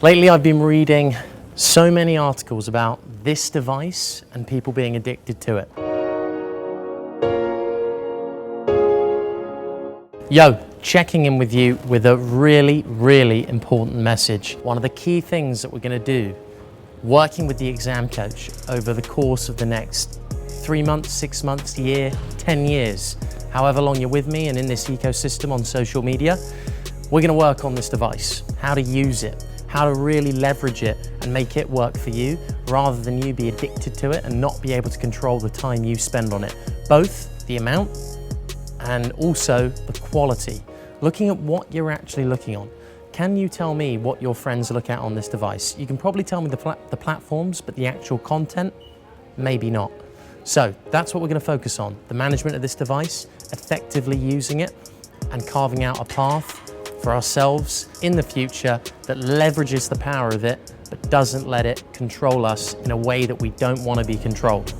Lately, I've been reading so many articles about this device and people being addicted to it. Yo, checking in with you with a really important message. One of the key things that we're going to do, working with the exam coach over the course of the next 3 months, 6 months, year, 10 years, however long you're with me and in this ecosystem on social media, we're going to work on this device, how to use it, how to really leverage it and make it work for you rather than you be addicted to it and not be able to control the time you spend on it. Both the amount and also the quality. Looking at what you're actually looking on. Can you tell me what your friends look at on this device? You can probably tell me the platforms, but the actual content, maybe not. So that's what we're going to focus on. The management of this device, effectively using it and carving out a path for ourselves in the future that leverages the power of it, but doesn't let it control us in a way that we don't want to be controlled.